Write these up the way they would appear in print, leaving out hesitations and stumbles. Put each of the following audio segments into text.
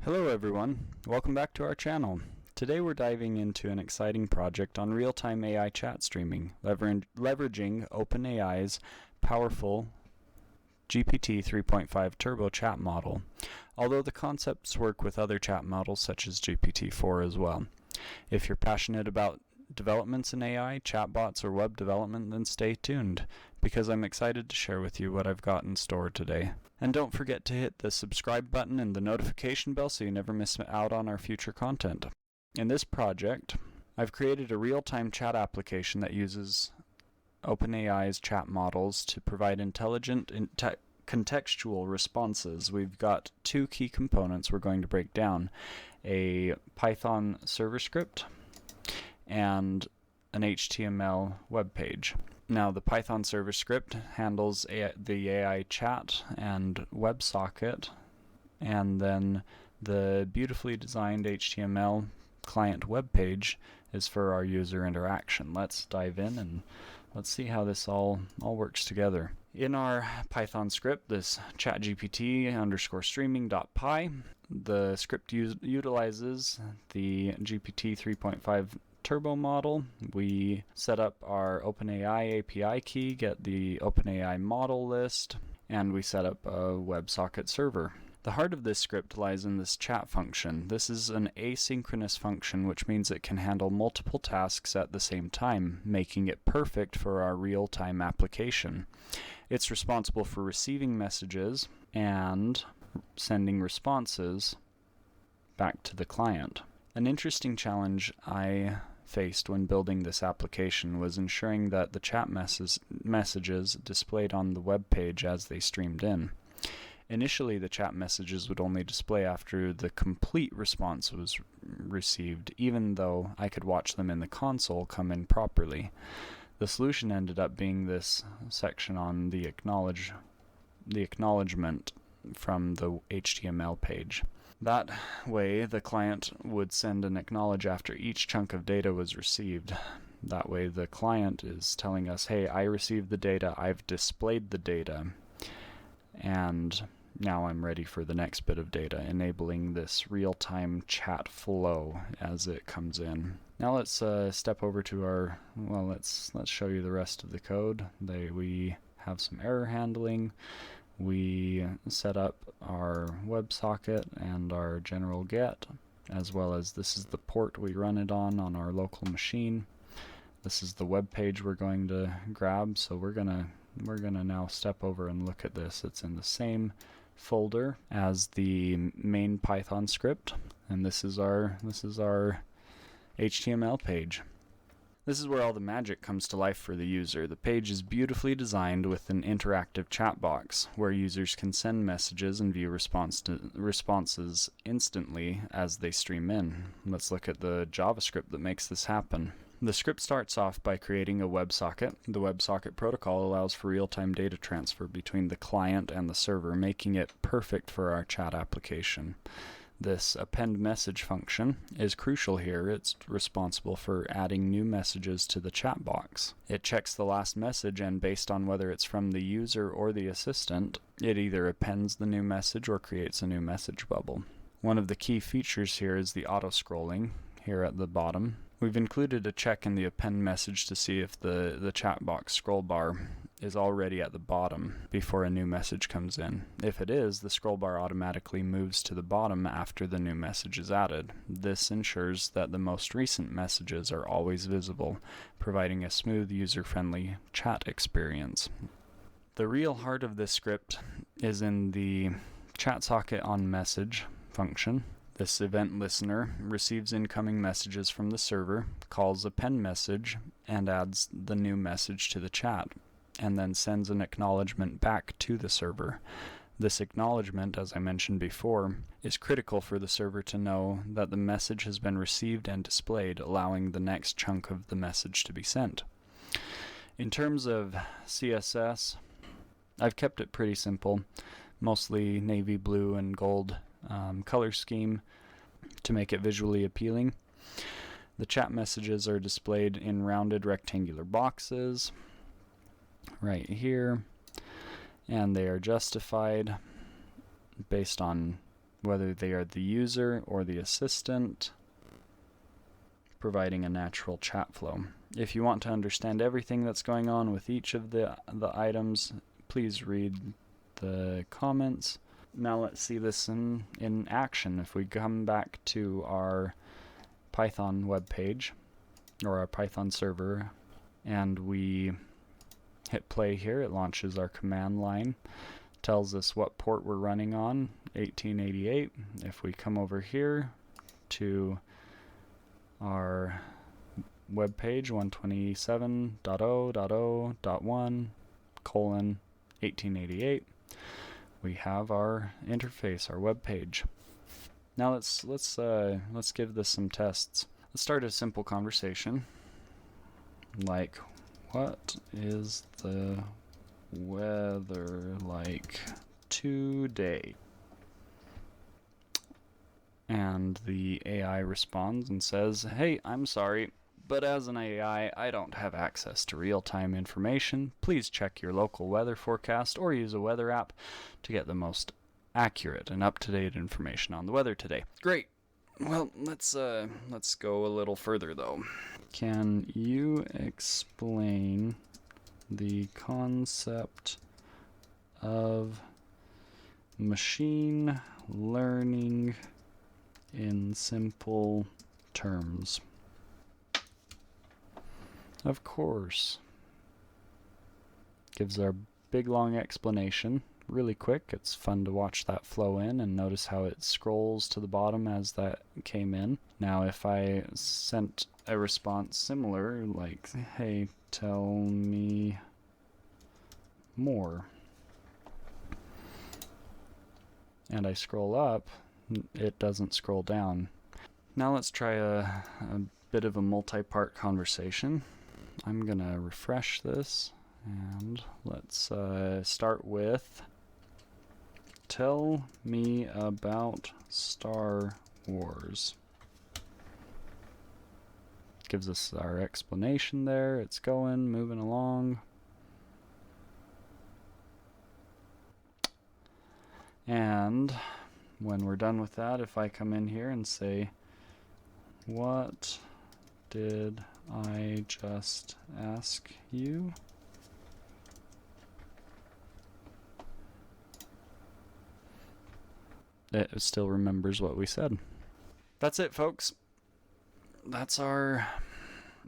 Hello everyone, welcome back to our channel. Today we're diving into an exciting project on real-time AI chat streaming, leveraging OpenAI's powerful GPT 3.5 turbo chat model, although the concepts work with other chat models such as GPT4 as well. If you're passionate about developments in AI, chatbots, or web development, then stay tuned, because I'm excited to share with you what I've got in store today. And don't forget to hit the subscribe button and the notification bell so you never miss out on our future content. In this project, I've created a real-time chat application that uses OpenAI's chat models to provide intelligent contextual responses. We've got two key components we're going to break down: a Python server script and an HTML web page. Now, the Python server script handles the AI chat and WebSocket, and then the beautifully designed HTML client web page is for our user interaction. Let's dive in and let's see how this all works together. In our Python script, this chatgpt_streaming.py, the script utilizes the GPT 3.5 turbo model. We set up our OpenAI API key, get the OpenAI model list, and we set up a WebSocket server. The heart of this script lies in this chat function. This is an asynchronous function, which means it can handle multiple tasks at the same time, making it perfect for our real-time application. It's responsible for receiving messages and sending responses back to the client. An interesting challenge I faced when building this application was ensuring that the chat messages displayed on the web page as they streamed in. Initially, the chat messages would only display after the complete response was received, even though I could watch them in the console come in properly. The solution ended up being this section on the acknowledgement from the HTML page. That way, the client would send an acknowledge after each chunk of data was received. That way, the client is telling us, hey, I received the data, I've displayed the data, and now I'm ready for the next bit of data, enabling this real-time chat flow as it comes in. Now let's step over to our, let's show you the rest of the code. We have some error handling. We set up our WebSocket and our general get, as well as this is the port we run it on our local machine. This is the web page we're going to grab, so we're gonna now step over and look at this. It's in the same folder as the main Python script, and this is our HTML page. This is where all the magic comes to life for the user. The page is beautifully designed with an interactive chat box where users can send messages and view responses instantly as they stream in. Let's look at the JavaScript that makes this happen. The script starts off by creating a WebSocket. The WebSocket protocol allows for real-time data transfer between the client and the server, making it perfect for our chat application. This append message function is crucial here. It's responsible for adding new messages to the chat box. It checks the last message, and based on whether it's from the user or the assistant, it either appends the new message or creates a new message bubble. One of the key features here is the auto-scrolling here at the bottom. We've included a check in the append message to see if the chat box scroll bar is already at the bottom before a new message comes in. If it is, the scroll bar automatically moves to the bottom after the new message is added. This ensures that the most recent messages are always visible, providing a smooth, user-friendly chat experience. The real heart of this script is in the chatSocketOnMessage function. This event listener receives incoming messages from the server, calls append message, and adds the new message to the chat, and then sends an acknowledgement back to the server. This acknowledgement, as I mentioned before, is critical for the server to know that the message has been received and displayed, allowing the next chunk of the message to be sent. In terms of CSS, I've kept it pretty simple, mostly navy blue and gold color scheme to make it visually appealing. The chat messages are displayed in rounded rectangular boxes right here, and they are justified based on whether they are the user or the assistant, providing a natural chat flow. If you want to understand everything that's going on with each of the items, please read the comments. Now let's see this in action. If we come back to our Python web page, or our Python server, and we hit play here, it launches our command line, tells us what port we're running on, 1888. If we come over here to our web page, 127.0.0.1:1888, we have our interface, our web page. Now let's give this some tests. Let's start a simple conversation, like, what is the weather like today? And the AI responds and says, hey, I'm sorry, but as an AI, I don't have access to real-time information. Please check your local weather forecast or use a weather app to get the most accurate and up-to-date information on the weather today. Great. Well, let's go a little further though. Can you explain the concept of machine learning in simple terms? Of course. Gives our big long explanation really quick. It's fun to watch that flow in and notice how it scrolls to the bottom as that came in. Now if I sent a response similar, like, hey, tell me more, and I scroll up, it doesn't scroll down. Now let's try a bit of a multi-part conversation. I'm gonna refresh this, and let's start with, tell me about Star Wars. Gives us our explanation there. It's moving along. And when we're done with that, if I come in here and say, what did I just ask you? It still remembers what we said. That's it, folks. That's our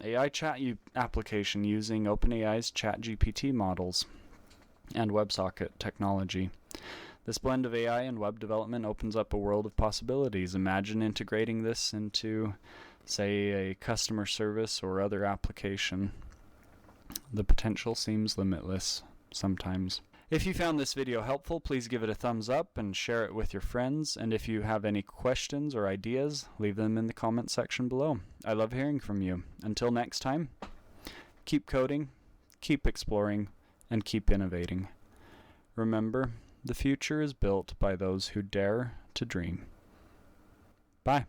AI chat application using OpenAI's ChatGPT models and WebSocket technology. This blend of AI and web development opens up a world of possibilities. Imagine integrating this into, say, a customer service or other application. The potential seems limitless sometimes. If you found this video helpful, please give it a thumbs up and share it with your friends. And if you have any questions or ideas, leave them in the comment section below. I love hearing from you. Until next time, keep coding, keep exploring, and keep innovating. Remember, the future is built by those who dare to dream. Bye.